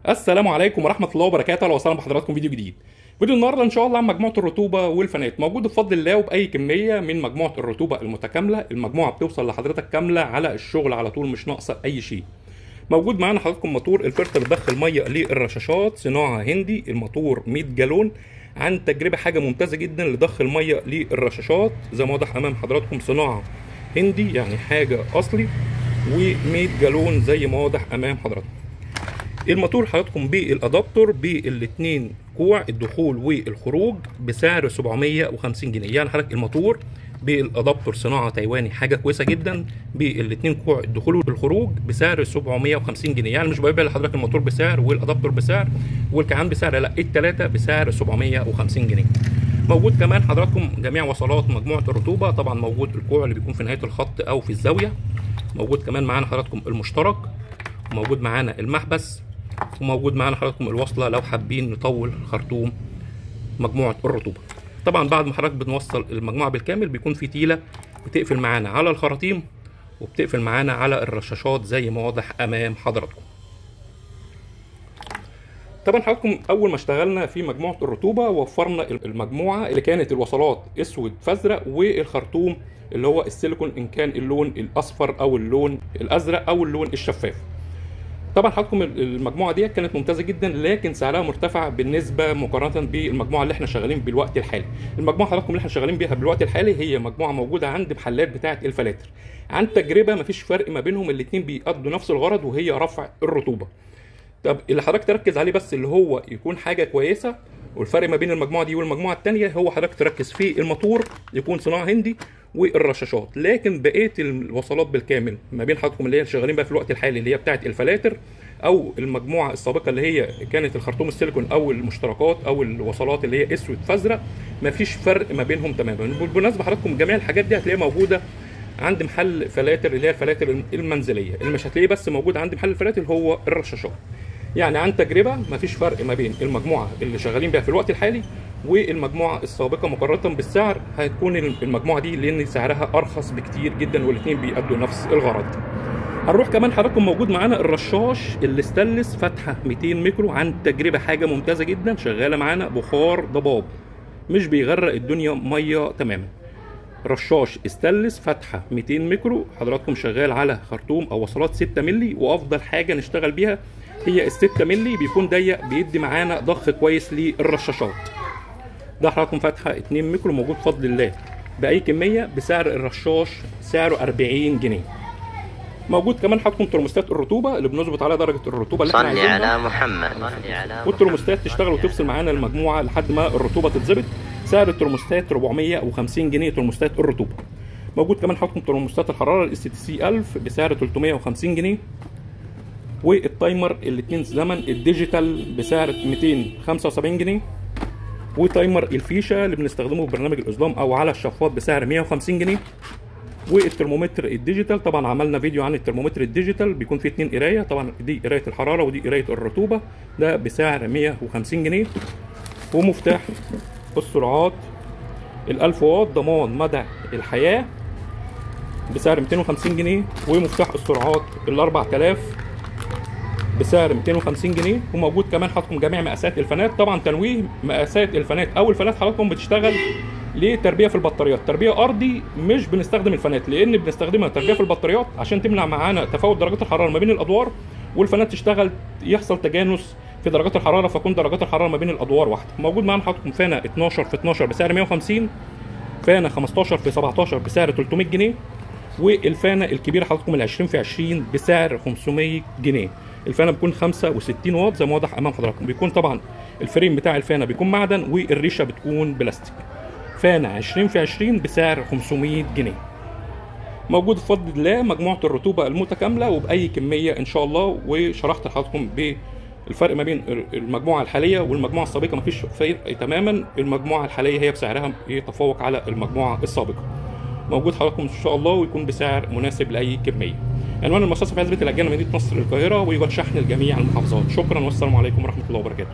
السلام عليكم ورحمه الله وبركاته. اهلا وسهلا بحضراتكم فيديو جديد. فيديو النهارده ان شاء الله عن مجموعه الرطوبه والفنات، موجود بفضل الله وباي كميه من مجموعه الرطوبه المتكامله. المجموعه بتوصل لحضرتك كامله على الشغل على طول، مش ناقصه اي شيء. موجود معانا حضراتكم موتور الفلتر بيدخل ميه للرشاشات، صناعه هندي. الموتور 100 جالون، عن تجربه حاجه ممتازه جدا لضخ الميه للرشاشات. زي ما واضح امام حضراتكم صناعه هندي، يعني حاجه اصلي، و100 جالون زي ما واضح امام حضراتكم. الموتور حضراتكم بالادابتور بالاثنين كوع الدخول والخروج بسعر 750 جنيه. يعني حضرتك الموتور بالادابتور صناعه تايواني، حاجه كويسه جدا، بالاثنين كوع الدخول والخروج بسعر 750 جنيه. يعني مش بيبيع لحضرتك الموتور بسعر والادابتور بسعر والكعان بسعر، لا، الثلاثه بسعر 750 جنيه. موجود كمان حضراتكم جميع وصلات مجموعه الرطوبه. طبعا موجود الكوع اللي بيكون في نهايه الخط او في الزاويه. موجود كمان معانا حضراتكم المشترك، وموجود معانا المحبس، وموجود معانا حضراتكم الوصله لو حابين نطول خرطوم مجموعه الرطوبه. طبعا بعد ما حضرتك بنوصل المجموعه بالكامل بيكون في تيله بتقفل معانا على الخراطيم وبتقفل معانا على الرشاشات زي ما واضح امام حضراتكم. طبعا حضراتكم اول ما اشتغلنا في مجموعه الرطوبه وفرنا المجموعه اللي كانت الوصلات اسود فازرق، والخرطوم اللي هو السيليكون ان كان اللون الاصفر او اللون الازرق او اللون الشفاف. طبعا حضراتكم المجموعه دي كانت ممتازه جدا، لكن سعرها مرتفع بالنسبه مقارنه بالمجموعه اللي احنا شغالين بالوقت الحالي. المجموعه حضراتكم اللي احنا شغالين بيها بالوقت الحالي هي مجموعه موجوده عند محلات بتاعه الفلاتر. عن تجربه مفيش فرق ما بينهم، الاثنين بيقضوا نفس الغرض وهي رفع الرطوبه. طب اللي حضرتك تركز عليه بس اللي هو يكون حاجه كويسه، والفرق ما بين المجموعه دي والمجموعه الثانيه هو حضرتك تركز في الموتور يكون صناعه هندي والرشاشات. لكن بقيه الوصلات بالكامل ما بين حضراتكم اللي هي شغالين بقى في الوقت الحالي اللي هي بتاعه الفلاتر او المجموعه السابقه اللي هي كانت الخرطوم السيليكون او المشتركات او الوصلات اللي هي اسود فازرق، مفيش فرق ما بينهم تماما. بالمناسبه حضراتكم جميع الحاجات دي هتلاقيها موجوده عند محل فلاتر اللي هي الفلاتر المنزليه. اللي مش هتلاقيه بس موجود عند محل الفلاتر هو الرشاشات. يعني عن تجربه مفيش فرق ما بين المجموعه اللي شغالين بيها في الوقت الحالي والمجموعه السابقه مقارنه بالسعر. هتكون المجموعه دي لان سعرها ارخص بكتير جدا، والاثنين بيأدوا نفس الغرض. هنروح كمان حضراتكم موجود معانا الرشاش اللي استانلس فتحه 200 ميكرو، عن تجربه حاجه ممتازه جدا، شغاله معانا بخار ضباب، مش بيغرق الدنيا ميه تماما. رشاش استانلس فتحه 200 ميكرو حضراتكم شغال على خرطوم او وصلات 6 مللي، وافضل حاجه نشتغل بيها هي ال6 مللي، بيكون ضيق بيدي معانا ضخ كويس للرشاشات. ده حضراتكم فتحه 2 ميكرو موجود بفضل الله باي كميه بسعر الرشاش سعره 40 جنيه. موجود كمان حضراتكم ترموستات الرطوبه اللي بنظبط على درجه الرطوبه اللي احنا عايزينها. صلي على محمد. والترموستات تشتغل وتفصل معانا المجموعه لحد ما الرطوبه تتظبط. سعر الترموستات 450 جنيه ترموستات الرطوبه. موجود كمان حضراتكم ترموستات الحراره الاس تي سي 1000 بسعر 350 جنيه. والتايمر الاثنين زمن الديجيتال بسعر 275 جنيه. وتايمر الفيشه اللي بنستخدمه في برنامج الاظلام او على الشفاط بسعر 150 جنيه. والترمومتر الديجيتال طبعا عملنا فيديو عن الترمومتر الديجيتال، بيكون فيه 2 قرايه، طبعا دي قرايه الحراره ودي قرايه الرطوبه، ده بسعر 150 جنيه. ومفتاح السرعات ال1000 واط ضمان مدى الحياه بسعر 250 جنيه. ومفتاح السرعات ال4000 بسعر 250 جنيه. وموجود كمان حضراتكم جميع مقاسات الفانات. طبعا تنويه مقاسات الفانات او الفانات حضراتكم بتشتغل لتربيه في البطاريات، تربيه ارضي، مش بنستخدم الفانات لان بنستخدمها تربيه في البطاريات عشان تمنع معانا تفاوت درجات الحراره ما بين الادوار، والفانات تشتغل يحصل تجانس في درجات الحراره فكون درجات الحراره ما بين الادوار واحده. موجود معانا حضراتكم فانه 12 في 12 بسعر 150، فانه 15 في 17 بسعر 300 جنيه، والفانه الكبيره حضراتكم ال 20 في 20 بسعر 500 جنيه. الفانه بتكون 65 واط زي ما واضح امام حضراتكم. بيكون طبعا الفريم بتاع الفانه بيكون معدن والريشه بتكون بلاستيك. فانه 20 في 20 بسعر 500 جنيه. موجود بفضل الله مجموعه الرطوبه المتكامله وباي كميه ان شاء الله. وشرحت لحضراتكم بالفرق ما بين المجموعه الحاليه والمجموعه السابقه، مفيش فرق تماما. المجموعه الحاليه هي بسعرها يتفوق على المجموعه السابقه. موجود حضراتكم ان شاء الله ويكون بسعر مناسب لاي كميه. عنوان المؤسسه في عزبه العجانه مدينه نصر القاهره، ويوجد شحن لجميع المحافظات. شكرا والسلام عليكم ورحمه الله وبركاته.